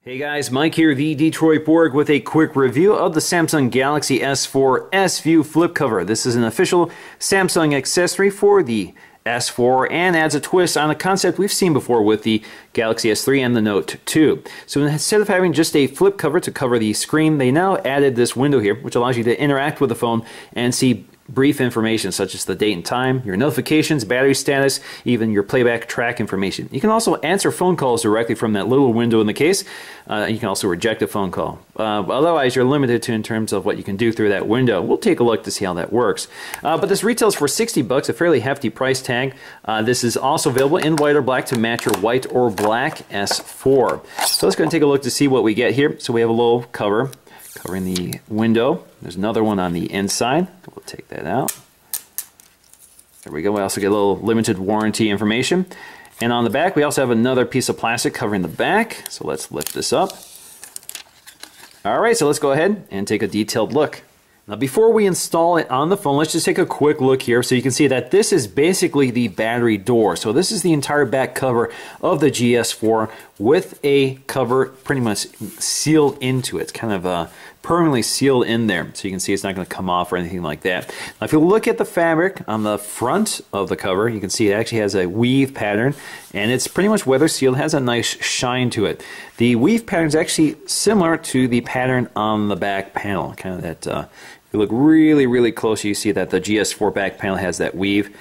Hey guys, Mike here, the Detroit Borg, with a quick review of the Samsung Galaxy S4 S-View flip cover. This is an official Samsung accessory for the S4 and adds a twist on a concept we've seen before with the Galaxy S3 and the Note 2. So instead of having just a flip cover to cover the screen, they now added this window here, which allows you to interact with the phone and see brief information such as the date and time, your notifications, battery status, even your playback track information. You can also answer phone calls directly from that little window in the case. You can also reject a phone call. Otherwise, you're limited to in terms of what you can do through that window. We'll take a look to see how that works. But this retails for $60, a fairly hefty price tag. This is also available in white or black to match your white or black S4. So let's go and take a look to see what we get here. So we have a little cover covering the window. There's another one on the inside. We'll take that out. There we go. We also get a little limited warranty information. And on the back, we also have another piece of plastic covering the back. So let's lift this up. All right, so let's go ahead and take a detailed look. Now, before we install it on the phone, let's just take a quick look here so you can see that this is basically the battery door. So this is the entire back cover of the GS4 with a cover pretty much sealed into it. It's kind of permanently sealed in there, so you can see it's not going to come off or anything like that. Now, if you look at the fabric on the front of the cover, you can see it actually has a weave pattern, and it's pretty much weather sealed, has a nice shine to it. The weave pattern is actually similar to the pattern on the back panel, kind of that, if you look really, really close, you see that the GS4 back panel has that weave,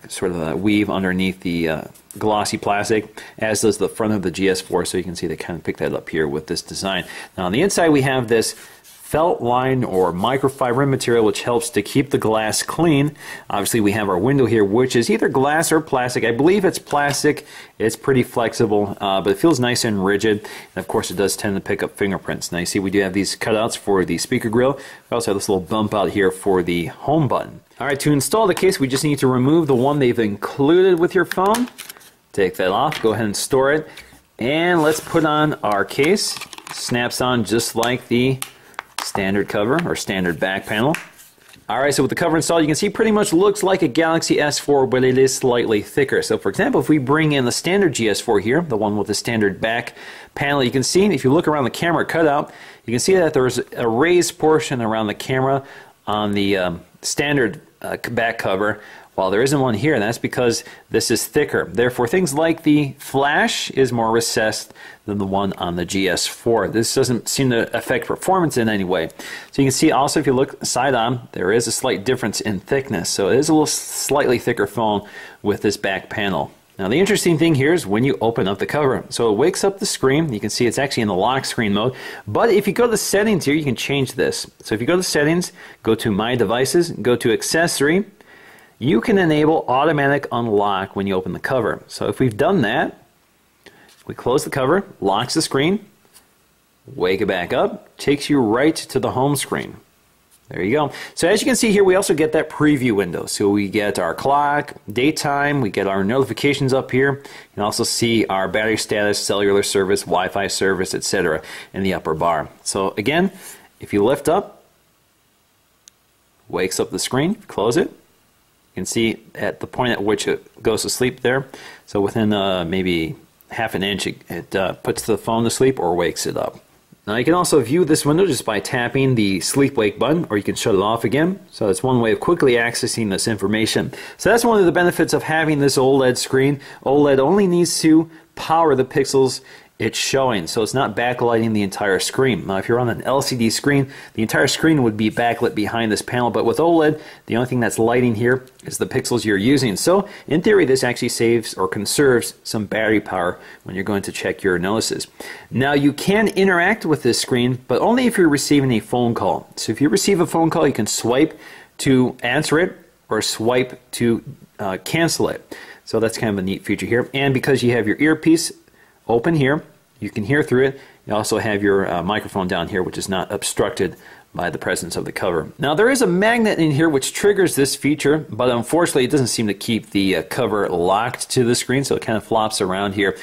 sort of a weave underneath the glossy plastic, as does the front of the GS4, so you can see they kind of pick that up here with this design. Now on the inside we have this felt line or microfiber material which helps to keep the glass clean. Obviously we have our window here which is either glass or plastic. I believe it's plastic. It's pretty flexible, but it feels nice and rigid, and of course it does tend to pick up fingerprints. Now you see we do have these cutouts for the speaker grill. We also have this little bump out here for the home button. Alright, to install the case we just need to remove the one they've included with your phone. Take that off, go ahead and store it, and let's put on our case. Snaps on just like the standard cover or standard back panel. Alright, so with the cover installed, you can see pretty much looks like a Galaxy S4, but it is slightly thicker. So for example, if we bring in the standard GS4 here, the one with the standard back panel, you can see if you look around the camera cutout, you can see that there's a raised portion around the camera on the standard back cover, while there isn't one here, and that's because this is thicker. Therefore, things like the flash is more recessed than the one on the GS4. This doesn't seem to affect performance in any way. So you can see also if you look side on, there is a slight difference in thickness. So it is a little slightly thicker phone with this back panel. Now the interesting thing here is when you open up the cover. So it wakes up the screen. You can see it's actually in the lock screen mode. But if you go to the settings here, you can change this. So if you go to settings, go to My Devices, go to Accessory, you can enable automatic unlock when you open the cover. So if we've done that, we close the cover, locks the screen, wake it back up, takes you right to the home screen. There you go. So as you can see here, we also get that preview window. So we get our clock, date time, we get our notifications up here. You can also see our battery status, cellular service, Wi-Fi service, etc. in the upper bar. So again, if you lift up, wakes up the screen, close it. You can see at the point at which it goes to sleep there. So within maybe half an inch, it puts the phone to sleep or wakes it up. Now you can also view this window just by tapping the sleep wake button, or you can shut it off again. So that's one way of quickly accessing this information. So that's one of the benefits of having this OLED screen. OLED only needs to power the pixels it's showing, so it's not backlighting the entire screen. Now if you're on an LCD screen, the entire screen would be backlit behind this panel, but with OLED, the only thing that's lighting here is the pixels you're using. So in theory, this actually saves or conserves some battery power when you're going to check your notices. Now you can interact with this screen, but only if you're receiving a phone call. So if you receive a phone call, you can swipe to answer it or swipe to cancel it. So that's kind of a neat feature here. And because you have your earpiece open here, you can hear through it. You also have your microphone down here, which is not obstructed by the presence of the cover. Now there is a magnet in here which triggers this feature, but unfortunately it doesn't seem to keep the cover locked to the screen, so it kind of flops around here.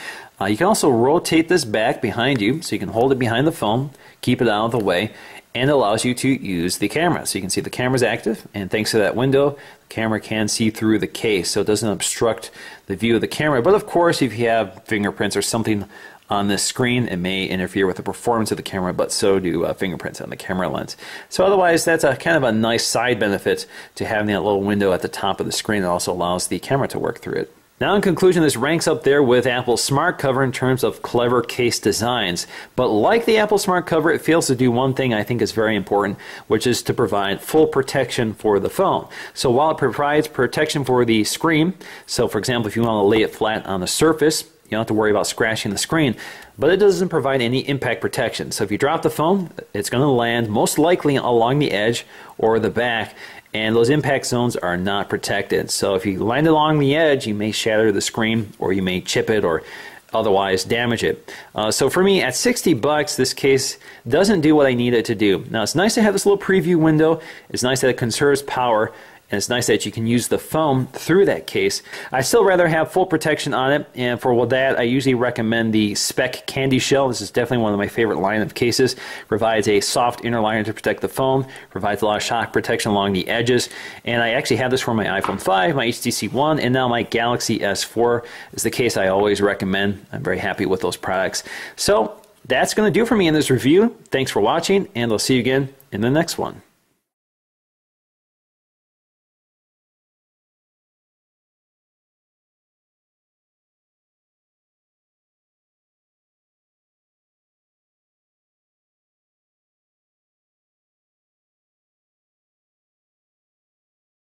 You can also rotate this back behind you, so you can hold it behind the phone, keep it out of the way, and it allows you to use the camera. So you can see the camera's active, and thanks to that window, the camera can see through the case, so it doesn't obstruct the view of the camera. But of course, if you have fingerprints or something on this screen. It may interfere with the performance of the camera, but so do fingerprints on the camera lens. So otherwise, that's a kind of a nice side benefit to having that little window at the top of the screen that also allows the camera to work through it. Now, in conclusion, this ranks up there with Apple's Smart Cover in terms of clever case designs. But like the Apple Smart Cover, it fails to do one thing I think is very important, which is to provide full protection for the phone. So while it provides protection for the screen, so for example, if you want to lay it flat on the surface, you don't have to worry about scratching the screen, but it doesn't provide any impact protection. So if you drop the phone, it's going to land most likely along the edge or the back, and those impact zones are not protected. So if you land along the edge, you may shatter the screen, or you may chip it, or otherwise damage it. So for me, at $60, this case doesn't do what I need it to do. Now, it's nice to have this little preview window. It's nice that it conserves power, and it's nice that you can use the phone through that case. I still rather have full protection on it, and for that I usually recommend the Spec Candy Shell. This is definitely one of my favorite line of cases. Provides a soft inner liner to protect the phone, provides a lot of shock protection along the edges, and I actually have this for my iPhone 5, my HTC One, and now my Galaxy S4 is the case I always recommend. I'm very happy with those products. So that's going to do for me in this review. Thanks for watching, and I'll see you again in the next one.